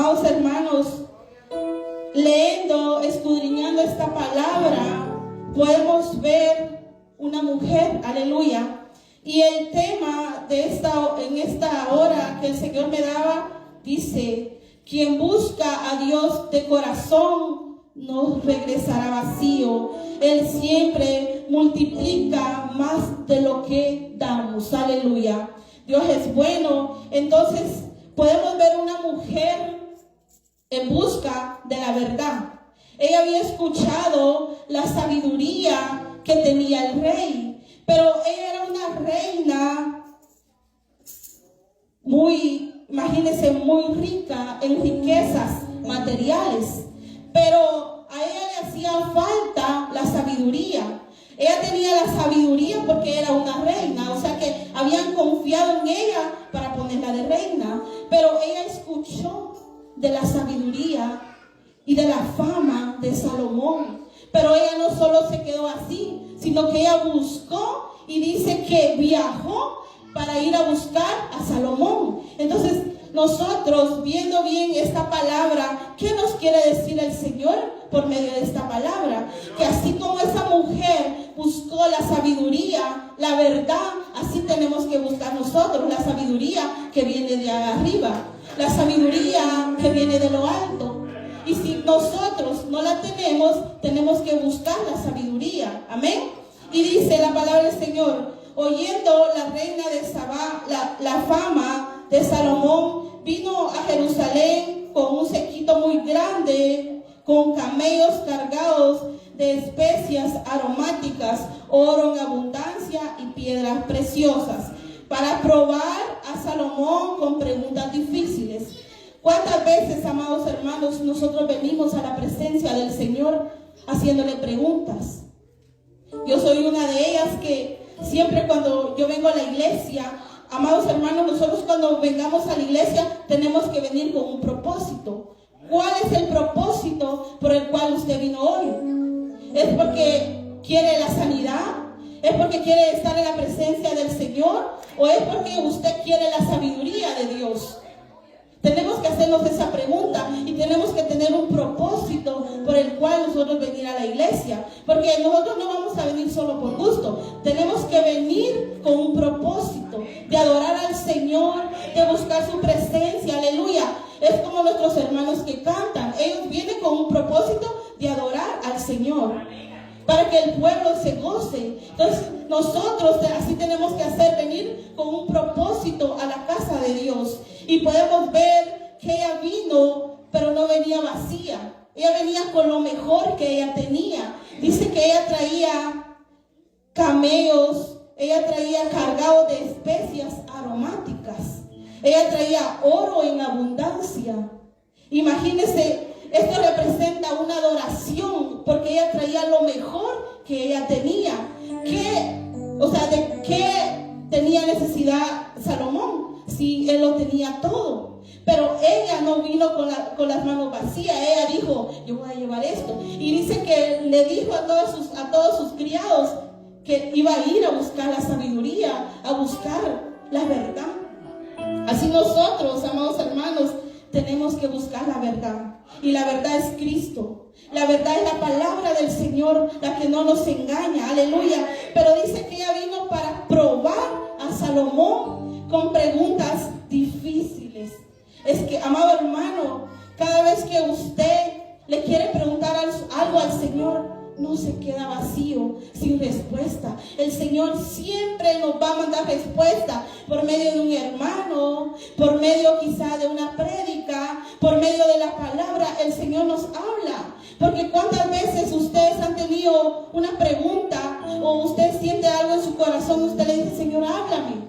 Amados hermanos, leyendo, escudriñando esta palabra, podemos ver una mujer, aleluya. Y el tema de en esta hora que el Señor me daba, dice: quien busca a Dios de corazón no regresará vacío. Él siempre multiplica más de lo que damos, aleluya. Dios es bueno. Entonces podemos ver una mujer en busca de la verdad. Ella había escuchado la sabiduría que tenía el rey, pero ella era una reina imagínense, muy rica en riquezas materiales, pero a ella le hacía falta la sabiduría. Ella tenía la sabiduría porque era una reina, o sea que habían confiado en ella para ponerla de reina, pero ella escuchó de la sabiduría y de la fama de Salomón. Pero ella no solo se quedó así, sino que ella buscó y dice que viajó para ir a buscar a Salomón. Entonces nosotros, viendo bien esta palabra, ¿qué nos quiere decir el Señor por medio de esta palabra? Que así como esa mujer buscó la sabiduría, la verdad, así tenemos que buscar nosotros la sabiduría que viene de arriba, la sabiduría que viene de lo alto. Y si nosotros no la tenemos, tenemos que buscar la sabiduría. Amén. Y dice la palabra del Señor: oyendo la reina de Sabá la fama de Salomón, vino a Jerusalén con un séquito muy grande, con camellos cargados de especias aromáticas, oro en abundancia y piedras preciosas, para probar a Salomón con preguntas difíciles. ¿Cuántas veces, amados hermanos, nosotros venimos a la presencia del Señor haciéndole preguntas? Yo soy una de ellas que siempre cuando yo vengo a la iglesia, amados hermanos, nosotros cuando vengamos a la iglesia tenemos que venir con un propósito. ¿Cuál es el propósito por el cual usted vino hoy? ¿Es porque quiere la sanidad? ¿Es porque quiere estar en la presencia del Señor? ¿O es porque usted quiere la sabiduría de Dios? Tenemos que hacernos esa pregunta y tenemos que tener un propósito por el cual nosotros venir a la iglesia, porque nosotros no vamos a venir solo por gusto. Tenemos que venir con un propósito de adorar al Señor, de buscar su presencia, aleluya. Es como nuestros hermanos que cantan, ellos vienen con un propósito de adorar al Señor, para que el pueblo se goce. Entonces nosotros así tenemos que hacer, venir con un propósito a la casa de Dios. Y podemos ver que ella vino, pero no venía vacía. Ella venía con lo mejor que ella tenía. Dice que ella traía camellos, ella traía cargado de especias aromáticas, ella traía oro en abundancia. Imagínense, esto representa una adoración, porque ella traía lo mejor que ella tenía. ¿De qué tenía necesidad Salomón si él lo tenía todo? Pero ella no vino con las manos vacías. Ella dijo: yo voy a llevar esto. Y dice que le dijo a todos sus criados que iba a ir a buscar la sabiduría, a buscar la verdad. Así nosotros, amados hermanos, tenemos que buscar la verdad. Y la verdad es Cristo. La verdad es la palabra del Señor, la que no nos engaña. Aleluya. Pero dice que ella vino para probar a Salomón con preguntas difíciles. Es que, amado hermano, cada vez que usted le quiere preguntar algo al Señor, no se queda vacío, sin respuesta. El Señor siempre nos va a mandar respuesta por medio de un hermano, por medio quizá de una prédica, por medio de la palabra. El Señor nos habla. Porque cuántas veces ustedes han tenido una pregunta o usted siente algo en su corazón, usted le dice: Señor, háblame.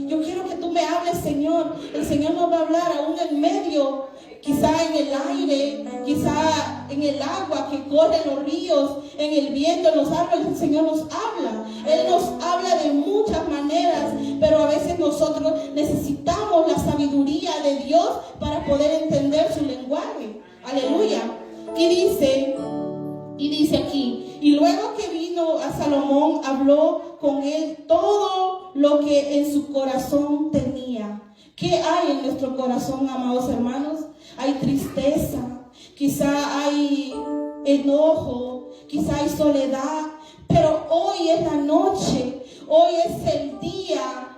Yo quiero que tú me hables, Señor. El Señor nos va a hablar aún en medio, quizá en el aire, quizá en el agua que corre en los ríos, en el viento, en los árboles. El Señor nos habla. Él nos habla de muchas maneras, pero a veces nosotros necesitamos la sabiduría de Dios para poder entender su lenguaje. Aleluya. Y dice aquí: y luego que vino a Salomón, habló con él todo lo que en su corazón tenía. ¿Qué hay en nuestro corazón, amados hermanos? Hay hay tristeza, quizá hay enojo, quizá hay soledad, pero hoy es la noche, hoy es el día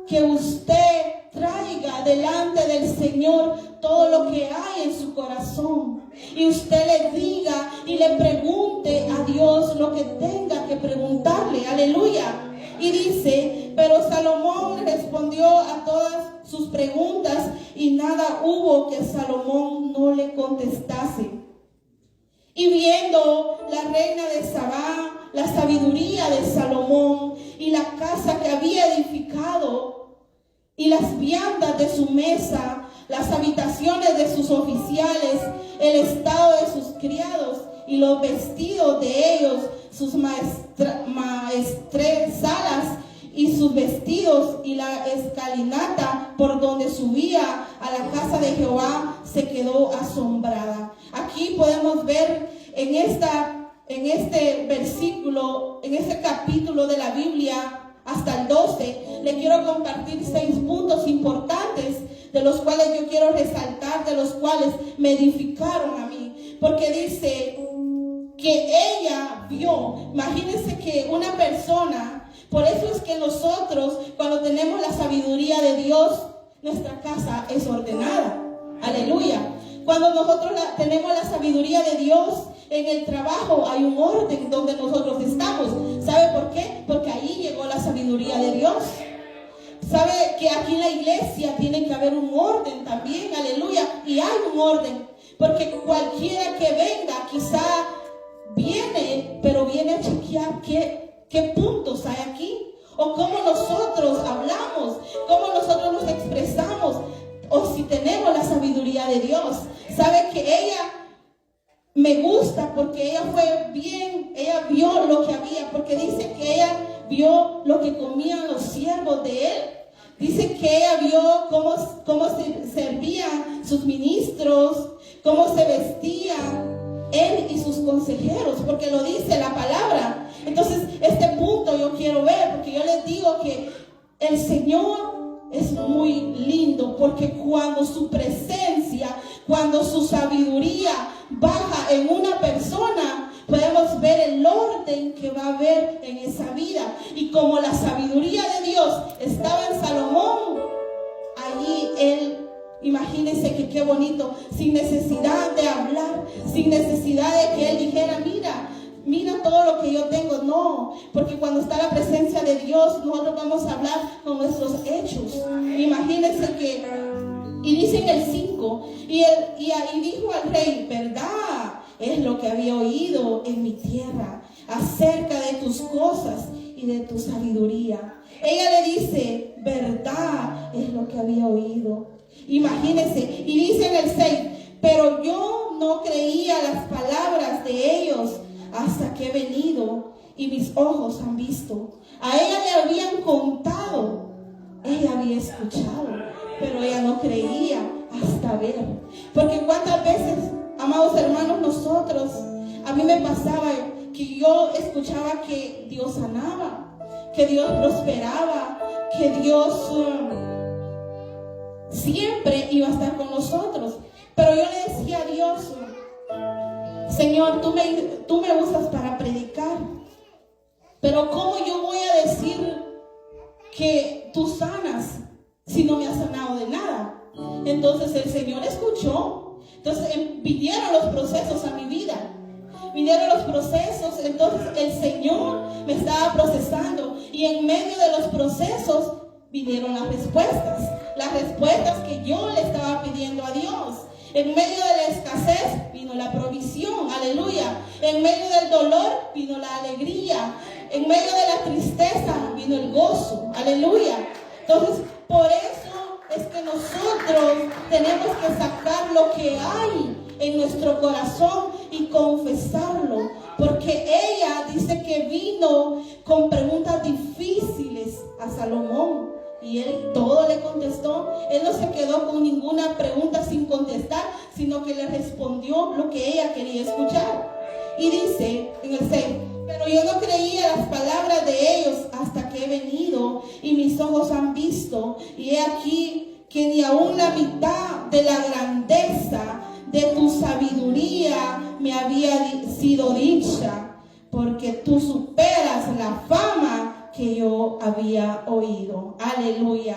que usted traiga delante del Señor todo lo que hay en su corazón y usted le diga y le pregunte a Dios lo que tenga que preguntarle. Aleluya. Y dice, pero Salomón respondió a todas sus preguntas y nada hubo que Salomón no le contestase. Y viendo la reina de Sabá la sabiduría de Salomón y la casa que había edificado y las viandas de su mesa, las habitaciones de sus oficiales, el estado de sus criados y los vestidos de ellos, sus maestresalas y sus vestidos y la escalinata por donde subía a la casa de Jehová, se quedó asombrada. Aquí podemos ver en este versículo, en este capítulo de la Biblia, hasta el 12, le quiero compartir 6 puntos importantes de los cuales yo quiero resaltar, de los cuales me edificaron a mí, porque dice que ella vio. Imagínense que una persona, por eso es que nosotros, cuando tenemos la sabiduría de Dios, nuestra casa es ordenada. Aleluya. Cuando nosotros tenemos la sabiduría de Dios, en el trabajo hay un orden donde nosotros estamos. ¿Sabe por qué? Porque ahí llegó la sabiduría de Dios. ¿Sabe que aquí en la iglesia tiene que haber un orden también? Aleluya. Y hay un orden. Porque cualquiera que venga quizá viene, pero viene a chequear qué puntos hay aquí. O cómo nosotros hablamos, cómo nosotros nos expresamos. O si tenemos la sabiduría de Dios. ¿Sabe que ella me gusta? Porque ella fue bien, ella vio lo que había, porque dice que ella vio lo que comían los siervos de él. Dice que ella vio cómo se servían sus ministros, cómo se vestían él y sus consejeros, porque lo dice la palabra. Entonces, este punto yo quiero ver, porque yo les digo que el Señor es muy lindo, porque cuando su presencia, cuando su sabiduría baja en una persona, podemos ver el orden que va a haber en esa vida. Y como la sabiduría de Dios estaba en Salomón, allí él, imagínense que qué bonito, sin necesidad de hablar, sin necesidad de que él dijera, mira todo lo que yo tengo. No, porque cuando está la presencia de Dios, nosotros vamos a hablar con nuestros hechos. Imagínense que, y dice en el 5, y dijo al rey, verdad es lo que había oído en mi tierra acerca de tus cosas y de tu sabiduría. Ella le dice, verdad es lo que había oído. Imagínense, y dice en el 6, pero yo no creía las palabras de ellos hasta que he venido y mis ojos han visto. A ella le habían contado, ella había escuchado, pero ella no creía hasta ver. Porque cuántas veces, amados hermanos, nosotros, a mí me pasaba que yo escuchaba que Dios sanaba, que Dios prosperaba, que Dios siempre iba a estar con nosotros. Pero yo le decía a Dios, Señor, tú me usas para predicar, pero ¿cómo yo voy a decir que tú sanas si no me has sanado de nada? Entonces el Señor escuchó. Entonces vinieron los procesos a mi vida. Vinieron los procesos, entonces el Señor me estaba procesando. Y en medio de los procesos vinieron las respuestas que yo le estaba pidiendo a Dios. En medio de la escasez vino la provisión, aleluya. En medio del dolor vino la alegría. En medio de la tristeza vino el gozo, aleluya. Entonces, por eso es que nosotros tenemos que sacar lo que hay en nuestro corazón y confesarlo. Porque ella dice que vino con preguntas difíciles a Salomón. Y él todo le contestó. Él no se quedó con ninguna pregunta sin contestar, sino que le respondió lo que ella quería escuchar. Y dice en el 6, pero yo no creía las palabras de ellos hasta que he venido y mis ojos han visto. Y he aquí que ni aun la mitad de la grandeza de tu sabiduría me había sido dicha, porque tú superas la fama que yo había oído. Aleluya.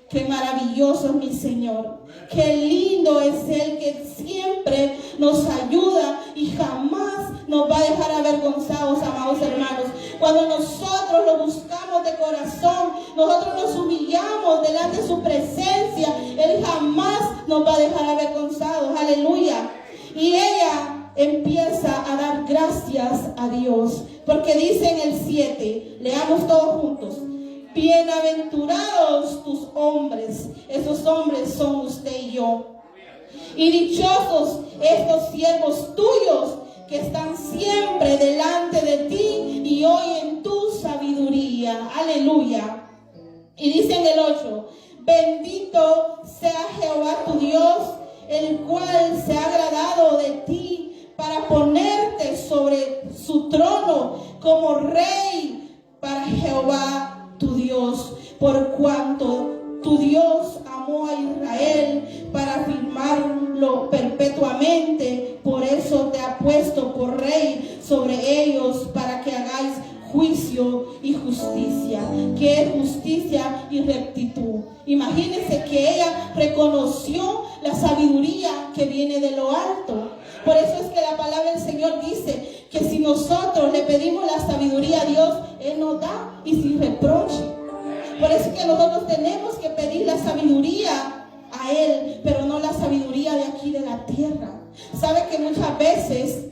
Qué maravilloso es mi Señor. Qué lindo es Él, que siempre nos ayuda y jamás nos va a dejar avergonzados, amados hermanos. Cuando nosotros lo buscamos de corazón, nosotros nos humillamos delante de su presencia, Él jamás nos va a dejar avergonzados. Aleluya. Y ella empieza a dar gracias a Dios, porque dice en el 7, leamos todos juntos: bienaventurados tus hombres. Esos hombres son usted y yo. Y dichosos estos siervos tuyos que están siempre delante de ti y oyen tu sabiduría. Aleluya. Y dice en el 8: bendito sea Jehová tu Dios, el cual se ha agradado de ti para ponerte sobre su trono como rey para Jehová tu Dios, por cuanto tu Dios amó a Israel para afirmarlo perpetuamente. Por eso te ha puesto por rey sobre ellos, para que hagáis juicio y justicia. ¿Qué es justicia y rectitud? Imagínense que ella reconoció la sabiduría que viene de lo alto. Por eso es que la palabra del Señor dice que si nosotros le pedimos la sabiduría a Dios, Él nos da y sin reproche. Por eso es que nosotros tenemos que pedir la sabiduría a Él, pero no la sabiduría de aquí de la tierra. ¿Sabe que muchas veces,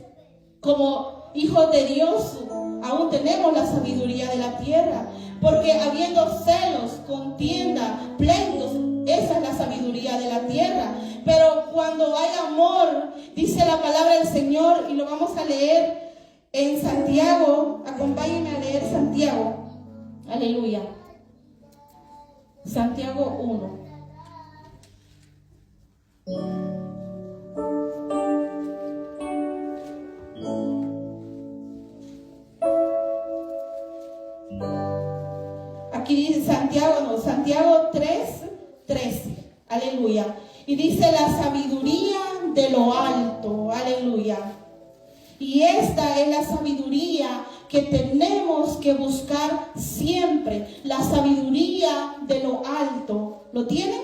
como hijos de Dios, aún tenemos la sabiduría de la tierra? Porque habiendo celos, contienda, pleitos, esa es la sabiduría de la tierra. Pero cuando hay amor, dice la palabra del Señor, y lo vamos a leer en Santiago. Acompáñenme a leer Santiago. Aleluya. Santiago 1. Aquí dice Santiago 3:13. Aleluya. Y dice: la sabiduría de lo alto. Aleluya. Y esta es la sabiduría que tenemos que buscar siempre. La sabiduría de lo alto. ¿Lo tienen?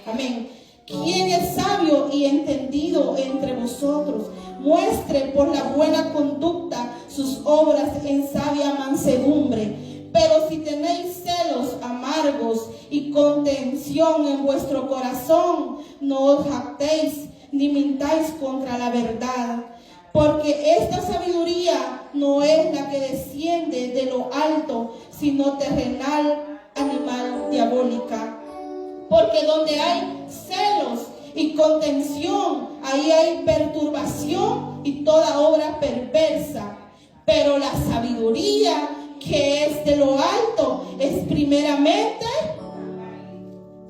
Amén. ¿Quién es sabio y entendido entre vosotros? Muestre por la buena conducta sus obras en sabia mansedumbre. Pero si tenéis celos amargos y contención en vuestro corazón, no os jactéis ni mintáis contra la verdad. Porque esta sabiduría no es la que desciende de lo alto, sino terrenal, animal, diabólica. Porque donde hay celos y contención, ahí hay perturbación y toda obra perversa. Pero la sabiduría que es de lo alto es primeramente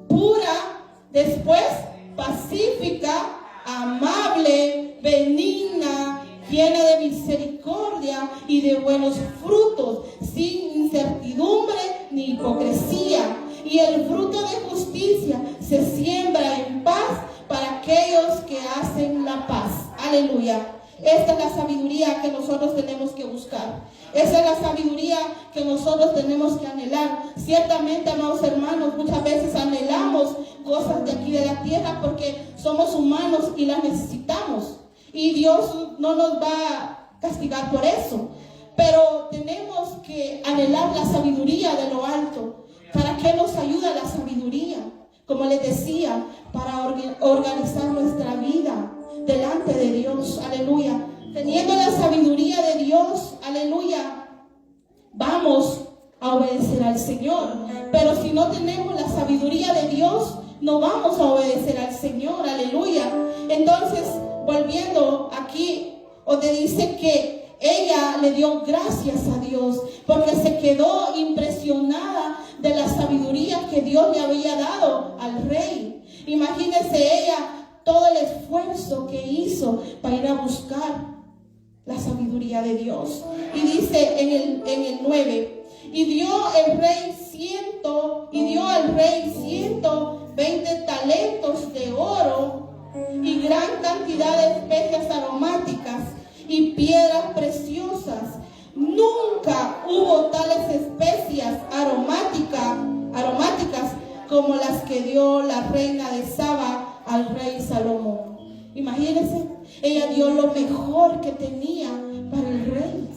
pura, después pacífica, amable, benigna, llena de misericordia y de buenos frutos, sin incertidumbre ni hipocresía. Y el fruto de justicia se siembra en paz para aquellos que hacen la paz. Aleluya. Esta es la sabiduría que nosotros tenemos que buscar. Esa es la sabiduría que nosotros tenemos que anhelar. Ciertamente, amados hermanos, muchas veces anhelamos cosas de aquí de la tierra porque somos humanos y las necesitamos. Y Dios no nos va a castigar por eso. Pero tenemos que anhelar la sabiduría de lo alto. ¿Para qué nos ayuda la sabiduría? Como les decía, para organizar nuestra vida delante de Dios. Aleluya. Teniendo la sabiduría de Dios, aleluya, vamos a obedecer al Señor. Pero si no tenemos la sabiduría de Dios, no vamos a obedecer al Señor. Aleluya. Entonces, volviendo aquí, donde dice que ella le dio gracias a Dios porque se quedó impresionada de la sabiduría que Dios le había dado al rey. Imagínense ella todo el esfuerzo que hizo para ir a buscar la sabiduría de Dios. Y dice en el 9: y dio al rey 100 20 talentos de oro y gran cantidad de especias aromáticas y piedras preciosas. Nunca hubo tales especias aromáticas como las que dio la reina de Saba al rey Salomón. Imagínense, ella dio lo mejor que tenía para el rey.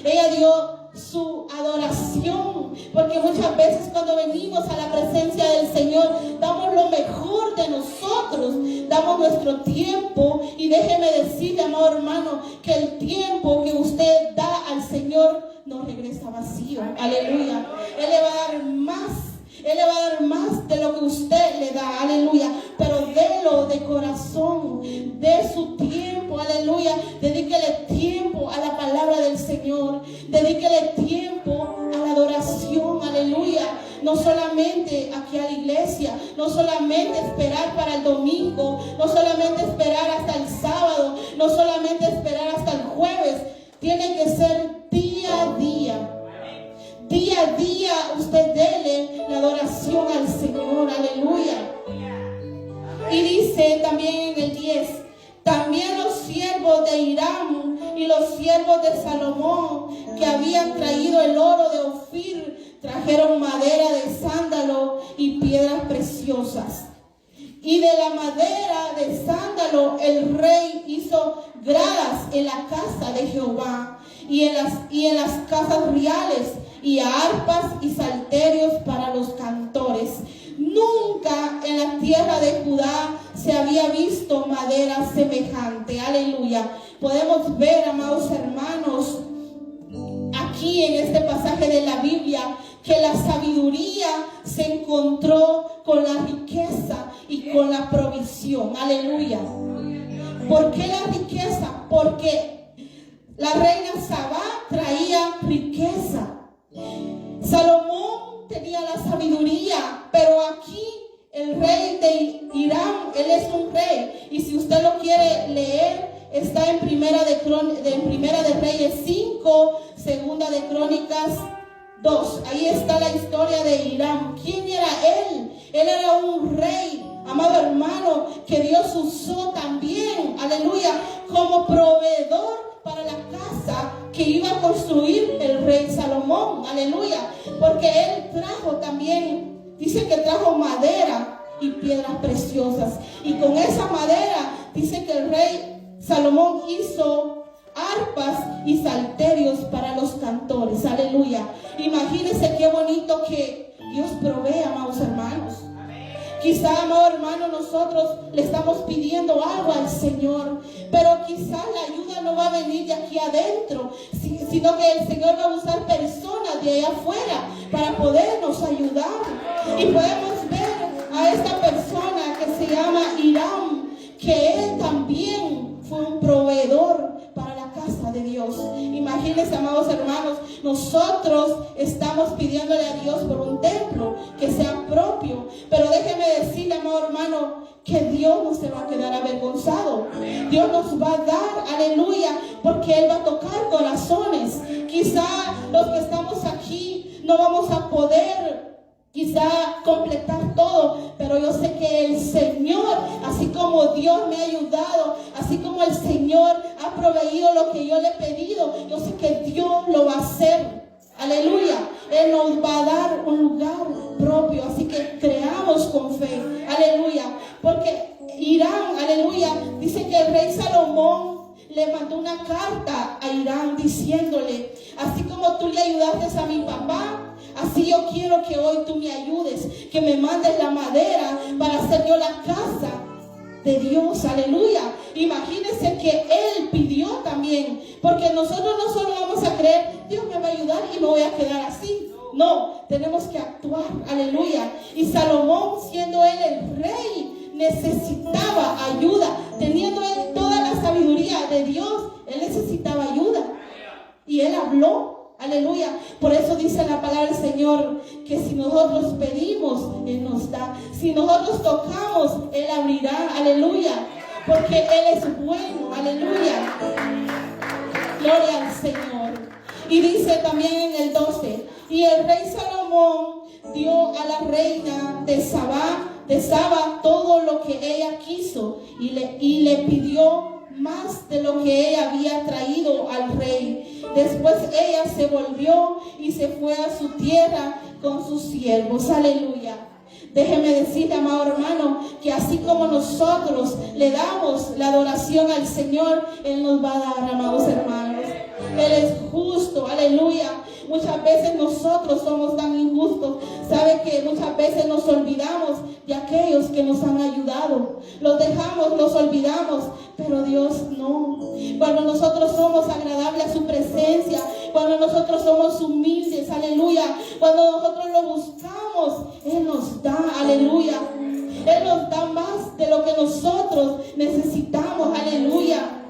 Ella dio su adoración, porque muchas veces cuando venimos a la presencia del Señor damos lo mejor de nosotros, damos nuestro tiempo, y déjeme decirle, amado hermano, que el tiempo que usted da al Señor no regresa vacío. Aleluya. Él le va a dar más. Él le va a dar más de lo que usted le da, aleluya. Pero délo de corazón, de su tiempo, aleluya. Dedíquele tiempo a la palabra del Señor. Dedíquele tiempo a la adoración, aleluya. No solamente aquí a la iglesia, no solamente esperar para el domingo, no solamente esperar hasta el sábado, no solamente esperar hasta el jueves. Tiene que ser día a día. Día a día usted dele la adoración al Señor, aleluya. Y dice también en el 10, también los siervos de Hiram y los siervos de Salomón que habían traído el oro de Ofir trajeron madera de sándalo y piedras preciosas. Y de la madera de sándalo el rey hizo gradas en la casa de Jehová y en las casas reales, y arpas y salterios para los cantores. Nunca en la tierra de Judá se había visto madera semejante. Aleluya. Podemos ver, amados hermanos, aquí en este pasaje de la Biblia, que la sabiduría se encontró con la riqueza y con la provisión. Aleluya. ¿Por qué la riqueza? Porque la reina Saba traía riqueza. Salomón tenía la sabiduría, pero aquí el rey de Hiram, él es un rey. Y si usted lo quiere leer, está en Primera de Reyes 5, Segunda de Crónicas 2. Ahí está la historia de Hiram. ¿Quién era él? Él era un rey, amado hermano, que Dios usó también, aleluya, como proveedor para la casa que iba a construir el rey Salomón, aleluya, porque él trajo también, dice que trajo madera y piedras preciosas, y con esa madera dice que el rey Salomón hizo arpas y salterios para los cantores, aleluya. Imagínense qué bonito que Dios provee, amados hermanos. Quizá, amado hermano, nosotros le estamos pidiendo algo al Señor, pero quizá la ayuda no va a venir de aquí adentro, sino que el Señor va a usar personas de allá afuera para podernos ayudar. Y podemos ver a esta persona que se llama Hiram, que él también fue un proveedor para la casa de Dios. Imagínense, amados hermanos, nosotros estamos pidiéndole a Dios por un templo que sea propio, pero déjeme decirle, amado hermano, que Dios no se va a quedar avergonzado. Dios nos va a dar, aleluya, porque Él va a tocar corazones. Quizá los que estamos aquí no vamos a poder completar todo, pero yo sé que el Señor, así como Dios me ha ayudado, así como el Señor ha proveído lo que yo le he pedido, yo sé que Dios lo va a hacer. Aleluya. Él nos va a dar un lugar propio, así que creamos con fe. Aleluya. Porque Hiram, aleluya, dice que el rey Salomón le mandó una carta a Hiram diciéndole: así como tú le ayudaste a mi papá, así yo quiero que hoy tú me ayudes, que me mandes la madera para hacer yo la casa de Dios, aleluya. Imagínense que él pidió también, porque nosotros no solo vamos a creer, Dios me va a ayudar y me voy a quedar así. No, tenemos que actuar, aleluya. Y Salomón, siendo él el rey, necesitaba ayuda, teniendo él toda la sabiduría de Dios, él necesitaba ayuda. Y él habló, aleluya. Por eso dice la palabra del Señor, que si nosotros pedimos, Él nos da. Si nosotros tocamos, Él abrirá, aleluya. Porque Él es bueno, aleluya. Gloria al Señor. Y dice también en el 12, y el rey Salomón dio a la reina de Sabá de Saba todo lo que ella quiso y le pidió más de lo que ella había traído al rey. Después ella se volvió y se fue a su tierra con sus siervos. Aleluya. Déjeme decirle, amado hermano, que así como nosotros le damos la adoración al Señor, Él nos va a dar, amados hermanos. Él es justo, aleluya. Muchas veces nosotros somos tan injustos. Sabe que muchas veces nos olvidamos de aquellos que nos han ayudado. Los dejamos, los olvidamos, pero Dios no. Cuando nosotros somos agradables a su presencia, cuando nosotros somos humildes, aleluya, cuando nosotros lo buscamos, Él nos da, aleluya. Él nos da más de lo que nosotros necesitamos, aleluya.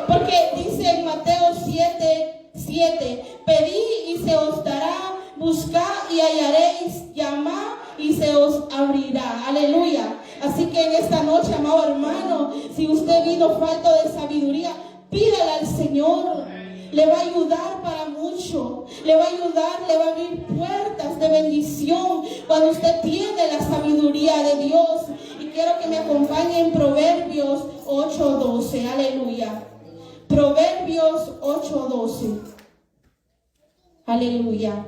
Porque dice en Mateo 7:7, pedid y se os dará, buscad y hallaréis, llamad y se os abrirá. Aleluya. Así que en esta noche, amado hermano, si usted vino falto de sabiduría, pídale al Señor. Le va a ayudar para mucho. Le va a ayudar, le va a abrir puertas de bendición cuando usted tiene la sabiduría de Dios. Y quiero que me acompañe en Proverbios 8:12. Aleluya. Proverbios 8:12. Aleluya.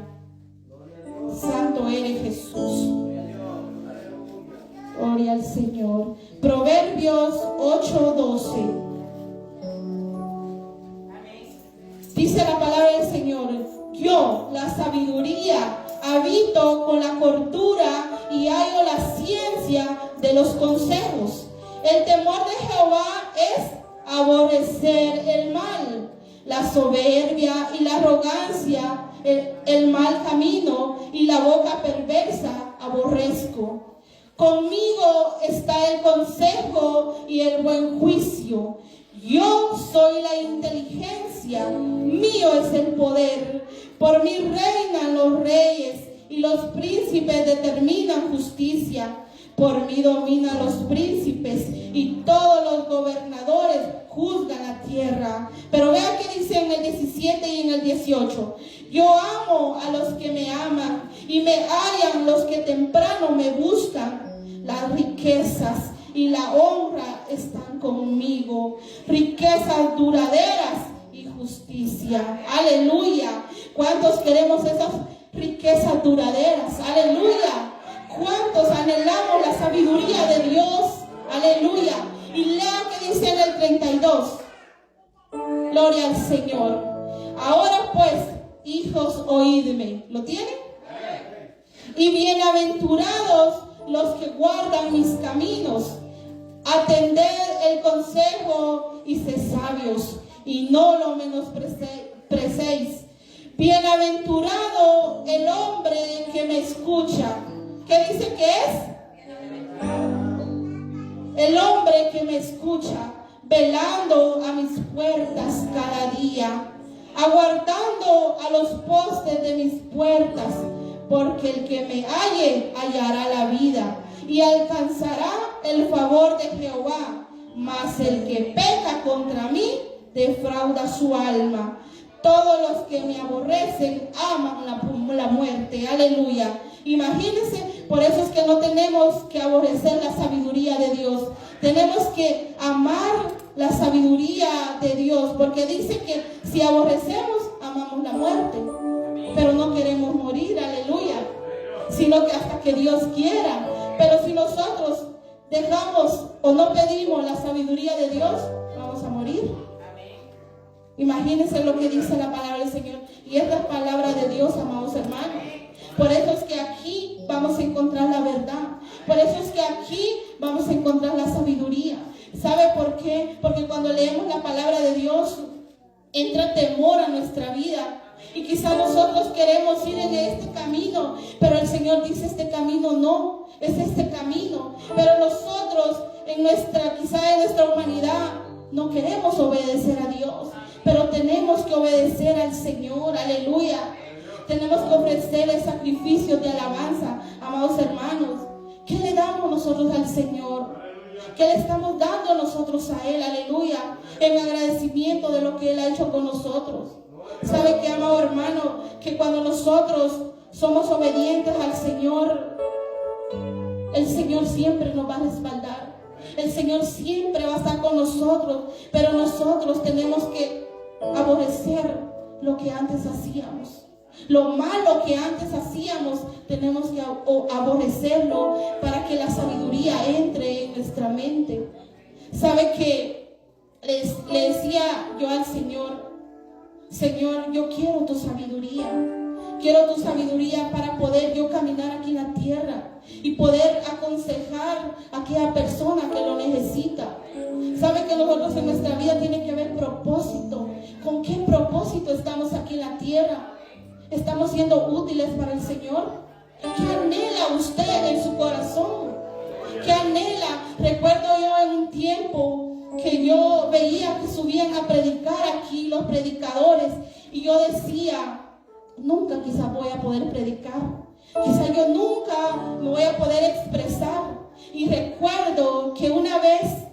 Santo eres Jesús. Gloria al Señor. Proverbios 8:12. Dice la palabra del Señor: yo, la sabiduría, habito con la cordura y hallo la ciencia de los consejos. El temor de Jehová es aborrecer el mal, la soberbia y la arrogancia, el mal camino y la boca perversa aborrezco. Conmigo está el consejo y el buen juicio. Yo soy la inteligencia, mío es el poder. Por mí reinan los reyes y los príncipes determinan justicia. Por mí dominan los príncipes y todos los gobernadores juzgan la tierra. Pero vea que dice en el 17 y en el 18. Yo amo a los que me aman y me hallan los que temprano me buscan. Las riquezas y la honra están conmigo, riquezas duraderas y justicia. Aleluya. ¿Cuántos queremos esas riquezas duraderas? Aleluya. ¿Cuántos anhelamos la sabiduría de Dios? Aleluya. Y lea que dice en el 32. Gloria al Señor. Ahora pues, hijos, oídme. ¿Lo tienen? Y bienaventurados los que guardan mis caminos. Atended el consejo y sed sabios, y no lo menosprecéis. Bienaventurado el hombre que me escucha. ¿Qué dice que es? El hombre que me escucha, velando a mis puertas cada día, aguardando a los postes de mis puertas, porque el que me halle hallará la vida y alcanzará el favor de Jehová. Mas el que peca contra mí defrauda su alma. Todos los que me aborrecen aman la muerte. Aleluya. Imagínense, por eso es que no tenemos que aborrecer la sabiduría de Dios. Tenemos que amar la sabiduría de Dios, porque dice que si aborrecemos, amamos la muerte. Pero no queremos morir, aleluya, sino que hasta que Dios quiera. Pero si nosotros dejamos o no pedimos la sabiduría de Dios, vamos a morir. Imagínense lo que dice la palabra del Señor. Y esta es palabra de Dios, amados hermanos. Por eso es que aquí vamos a encontrar la verdad. Por eso es que aquí vamos a encontrar la sabiduría. ¿Sabe por qué? Porque cuando leemos la palabra de Dios, entra temor a nuestra vida. Y quizá nosotros queremos ir en este camino, pero el Señor dice: este camino no, es este camino. Pero nosotros quizá en nuestra humanidad no queremos obedecer a Dios, pero tenemos que obedecer al Señor. Aleluya. Tenemos que ofrecerle sacrificios de alabanza, amados hermanos. ¿Qué le damos nosotros al Señor? ¿Qué le estamos dando nosotros a Él? Aleluya. En agradecimiento de lo que Él ha hecho con nosotros. ¿Sabe qué, amado hermano? Que cuando nosotros somos obedientes al Señor, el Señor siempre nos va a respaldar. El Señor siempre va a estar con nosotros, pero nosotros tenemos que aborrecer lo que antes hacíamos. Lo malo que antes hacíamos, tenemos que aborrecerlo para que la sabiduría entre en nuestra mente. ¿Sabe qué? Le decía yo al Señor: Señor, yo quiero tu sabiduría. Quiero tu sabiduría para poder yo caminar aquí en la tierra y poder aconsejar a aquella persona que lo necesita. ¿Sabe que nosotros en nuestra vida tiene que haber propósito? ¿Con qué propósito estamos aquí en la tierra? ¿Estamos siendo útiles para el Señor? ¿Qué anhela usted en su corazón? ¿Qué anhela? Recuerdo yo en un tiempo que yo veía que subían a predicar aquí los predicadores y yo decía: nunca quizás voy a poder predicar, quizás yo nunca me voy a poder expresar. Y recuerdo que una vez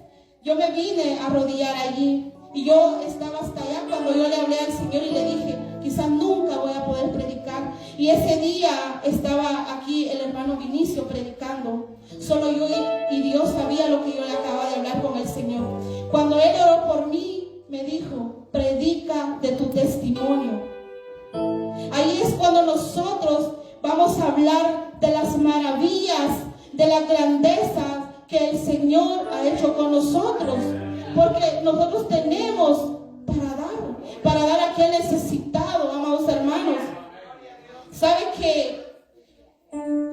yo me vine a arrodillar allí y yo estaba hasta allá cuando yo le hablé al Señor y le dije: quizás nunca voy a poder predicar. Y ese día estaba aquí el hermano Vinicio predicando, solo yo y Dios sabía lo que yo le acababa de hablar con el Señor. Cuando Él oró por mí, me dijo: predica de tu testimonio. Ahí es cuando nosotros vamos a hablar de las maravillas, de las grandezas que el Señor ha hecho con nosotros. Porque nosotros tenemos para dar a aquel necesitado, amados hermanos. ¿Sabe que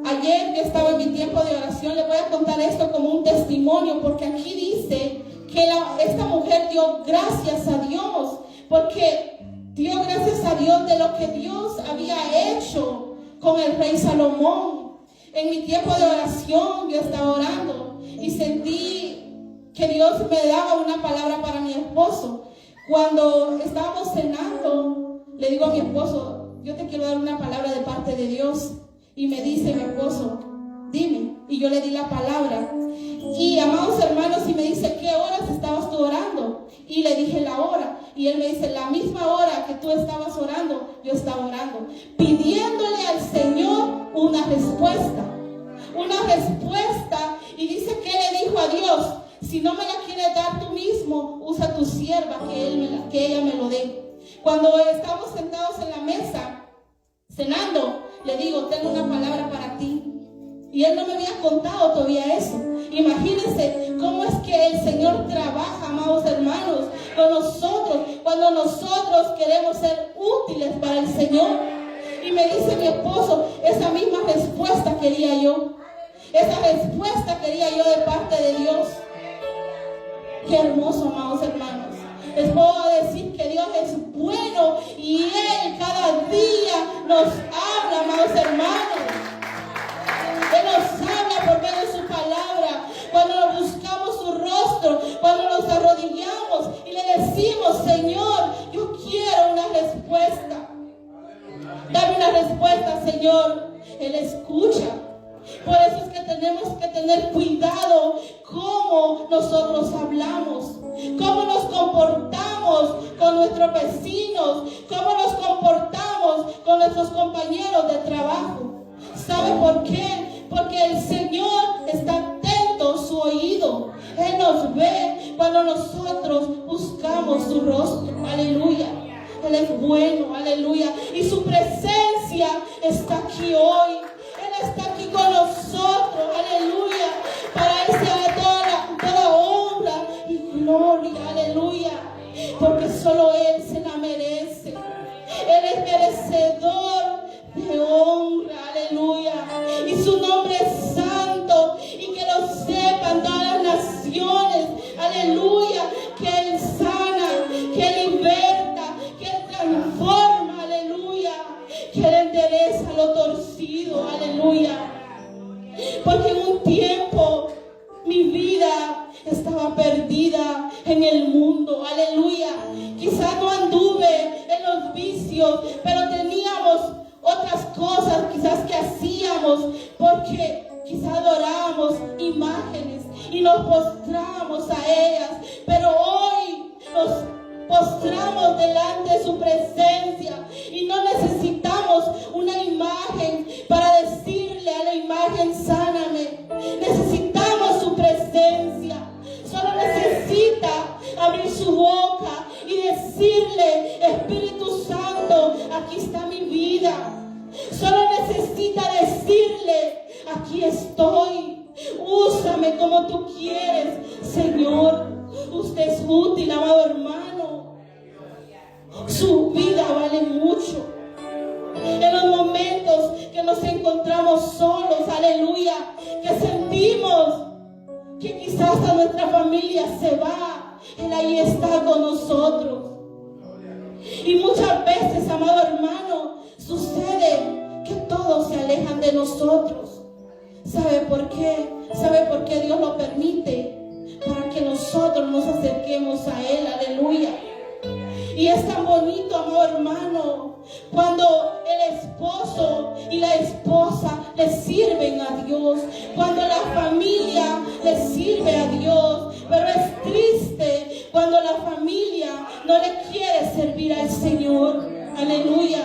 ayer yo estaba en mi tiempo de oración? Le voy a contar esto como un testimonio, porque aquí dice que esta mujer dio gracias a Dios, porque dio gracias a Dios de lo que Dios había hecho con el rey Salomón. En mi tiempo de oración yo estaba orando y sentí que Dios me daba una palabra para mi esposo. Cuando estábamos cenando, le digo a mi esposo: yo te quiero dar una palabra de parte de Dios. Y me dice mi esposo: dime. Y yo le di la palabra. Y amados hermanos, y me dice: ¿qué horas estabas tú orando? Y le dije la hora. Y él me dice: la misma hora que tú estabas orando, yo estaba orando, pidiéndole al Señor una respuesta. Una respuesta. Y dice que le dijo a Dios: si no me la quieres dar tú mismo, usa tu sierva, que ella me lo dé. Cuando estamos sentados en la mesa, cenando, le digo: tengo una palabra para ti. Y él no me había contado todavía eso. Imagínense cómo es que el Señor trabaja, amados hermanos, con nosotros, cuando nosotros queremos ser útiles para el Señor. Y me dice mi esposo: esa misma respuesta quería yo. Esa respuesta quería yo de parte de Dios. Qué hermoso, amados hermanos. Les puedo decir que Dios es bueno y Él cada día nos habla, amados hermanos. Él nos habla por medio de su palabra. Cuando buscamos su rostro, cuando nos arrodillamos y le decimos: Señor, yo quiero una respuesta. Dame una respuesta, Señor. Él escucha. Por eso es que tenemos que tener cuidado cómo nosotros hablamos, cómo nos comportamos con nuestros vecinos, cómo nos comportamos con nuestros compañeros de trabajo. ¿Sabe por qué? Porque el Señor está atento, su oído. Él nos ve cuando nosotros buscamos su rostro. Aleluya. Él es bueno, aleluya. Y su presencia está aquí hoy. Él está aquí con nosotros, aleluya. Para Él sea toda honra y gloria, aleluya. Porque solo Él se la merece. Él es merecedor de honra, aleluya. Y su nombre es santo. Y que lo sepan todas las naciones, aleluya. Que Él sana, que Él liberta, que Él transforma, aleluya. Que Él endereza lo torcido, aleluya. Porque en un tiempo mi vida estaba perdida en el mundo, aleluya. Quizás no anduve en los vicios, pero teníamos otras cosas quizás que hacíamos, porque quizás adorábamos imágenes y nos postramos a ellas. Pero hoy nos postramos delante de su presencia y no necesitamos una imagen para decirle a la imagen: sáname. abrir su boca y decirle: Espíritu Santo, aquí está mi vida. Solo necesita decirle: aquí estoy, úsame como tú quieres, Señor. Usted es útil, amado hermano. Su vida vale mucho. En los momentos que nos encontramos solos, aleluya, que sentimos que quizás a nuestra familia se va, Él ahí está con nosotros. Y muchas veces, amado hermano, sucede que todos se alejan de nosotros. ¿Sabe por qué? ¿Sabe por qué Dios lo permite? Para que nosotros nos acerquemos a Él, aleluya. Y es tan bonito, amado hermano, cuando el esposo y la esposa le sirven a Dios, cuando la familia le sirve a Dios. Pero es triste cuando la familia no le quiere servir al Señor, aleluya.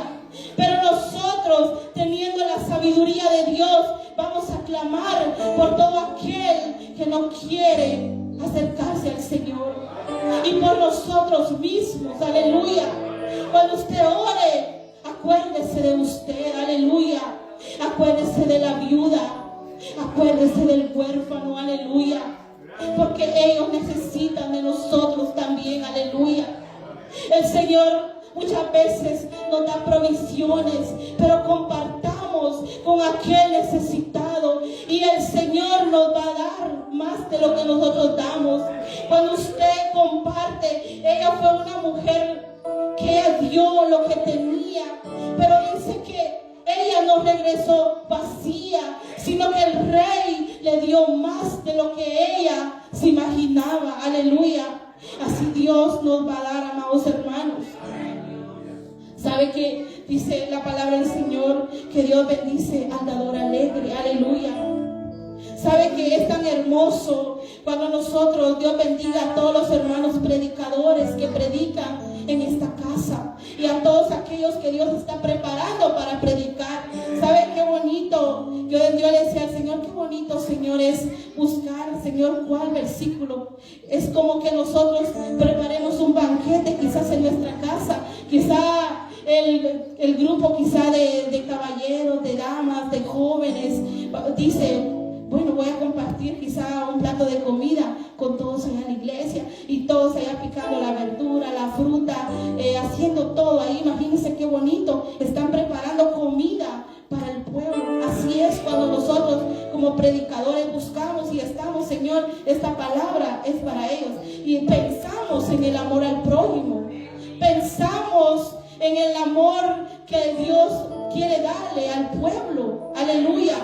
Pero nosotros, teniendo la sabiduría de Dios, vamos a clamar por todo aquel que no quiere acercarse al Señor. Y por nosotros mismos, aleluya. Cuando usted ore, acuérdese de usted, aleluya. Acuérdese de la viuda, acuérdese del huérfano, aleluya. Porque ellos necesitan de nosotros también, aleluya. El Señor muchas veces nos da provisiones, pero compartamos con aquel necesitado y el Señor nos va a dar más de lo que nosotros damos. Cuando usted comparte, ella fue una mujer que dio lo que tenía, pero dice que ella no regresó vacía, sino que el Rey le dio más de lo que ella se imaginaba, aleluya. Así Dios nos va a dar, amados hermanos. ¿Sabe que dice la palabra del Señor que Dios bendice al dador alegre? Aleluya. ¿Sabe que es tan hermoso cuando nosotros, Dios bendiga a todos los hermanos predicadores que predican en esta casa y a todos aquellos que Dios está preparando para predicar? ¿Sabe qué bonito? Yo le decía al Señor, qué bonito, Señor, es buscar, Señor, cuál versículo. Es como que nosotros preparemos un banquete quizás en nuestra casa, quizá el grupo quizá de caballeros, de damas, de jóvenes, dice: bueno, voy a compartir quizá un plato de comida con todos en la iglesia, y todos allá picando la verdura, la fruta, haciendo todo ahí. Imagínense qué bonito, están preparando comida para el pueblo. Así es cuando nosotros como predicadores buscamos y estamos: Señor, esta palabra es para ellos. Y pensamos en el amor al prójimo, pensamos en el amor que Dios quiere darle al pueblo, aleluya.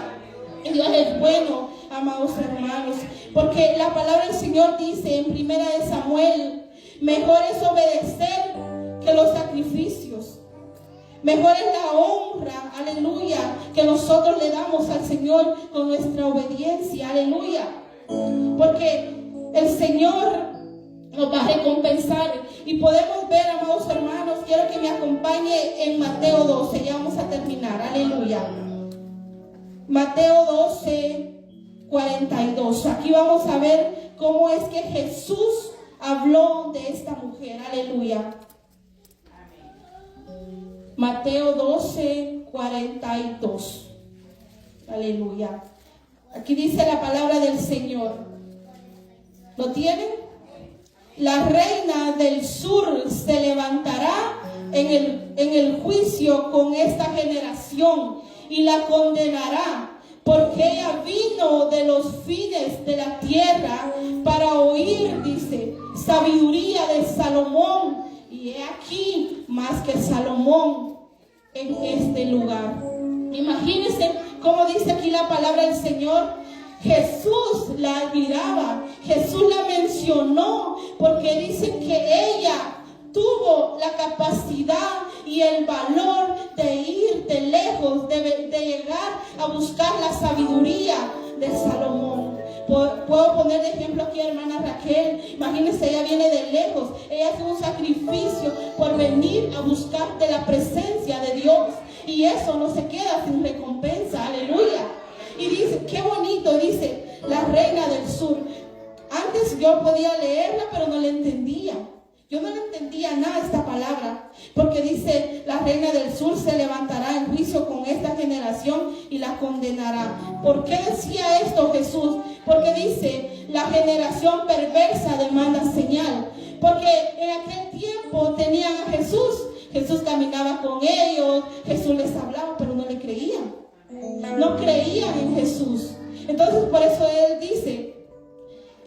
Y Dios es bueno, amados hermanos, porque la palabra del Señor dice en 1 Samuel: mejor es obedecer que los sacrificios, mejor es la honra, aleluya, que nosotros le damos al Señor con nuestra obediencia, aleluya, porque el Señor nos va a recompensar. Y podemos ver, amados hermanos, quiero que me acompañe en Mateo 12, ya vamos a terminar, aleluya. Mateo 12, 42. Aquí vamos a ver cómo es que Jesús habló de esta mujer, aleluya. Mateo 12, 42. Aleluya. Aquí dice la palabra del Señor. ¿Lo tienen? La reina del sur se levantará en el juicio con esta generación y la condenará, porque ella vino de los fines de la tierra para oír, dice, sabiduría de Salomón, y he aquí más que Salomón en este lugar. Imagínense cómo dice aquí la palabra del Señor. Jesús la admiraba, Jesús la mencionó, porque dice que ella tuvo la capacidad y el valor de ir de lejos, de llegar a buscar la sabiduría de Salomón. Puedo poner de ejemplo aquí a hermana Raquel. Imagínense, ella viene de lejos, ella hace un sacrificio por venir a buscar de la presencia de Dios, y eso no se queda sin recompensa, aleluya. Y dice, qué bonito, dice la reina del sur. antes yo podía leerla, pero no la entendía. Yo no le entendía nada a esta palabra, porque dice, la reina del sur se levantará en juicio con esta generación y la condenará. ¿Por qué decía esto Jesús? Porque dice, la generación perversa demanda señal. Porque en aquel tiempo tenían a Jesús. Jesús caminaba con ellos, Jesús les hablaba, pero no le creían. No creían en Jesús. Entonces por eso Él dice,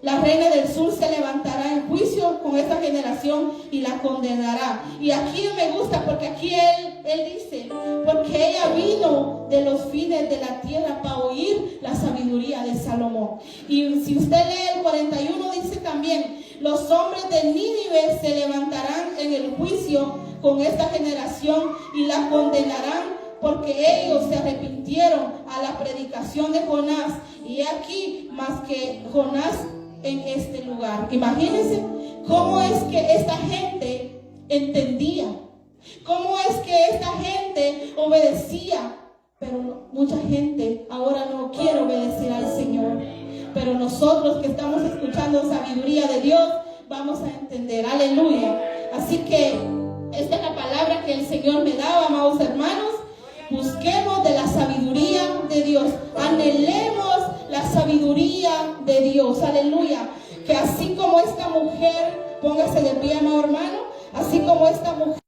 la reina del sur se levantará en juicio con esta generación y la condenará. Y aquí me gusta porque aquí él dice, porque ella vino de los fines de la tierra para oír la sabiduría de Salomón. Y si usted lee el 41 dice también, los hombres de Nínive se levantarán en el juicio con esta generación y la condenarán, porque ellos se arrepintieron a la predicación de Jonás. Y aquí más que Jonás en este lugar. Imagínense cómo es que esta gente entendía, cómo es que esta gente obedecía, pero mucha gente ahora no quiere obedecer al Señor. Pero nosotros que estamos escuchando sabiduría de Dios, vamos a entender. Aleluya. Así que esta es la palabra que el Señor me daba, amados hermanos. Busquemos de la sabiduría de Dios. Anhelemos la sabiduría de Dios. Aleluya. Que así como esta mujer, póngase de pie, amado hermano, así como esta mujer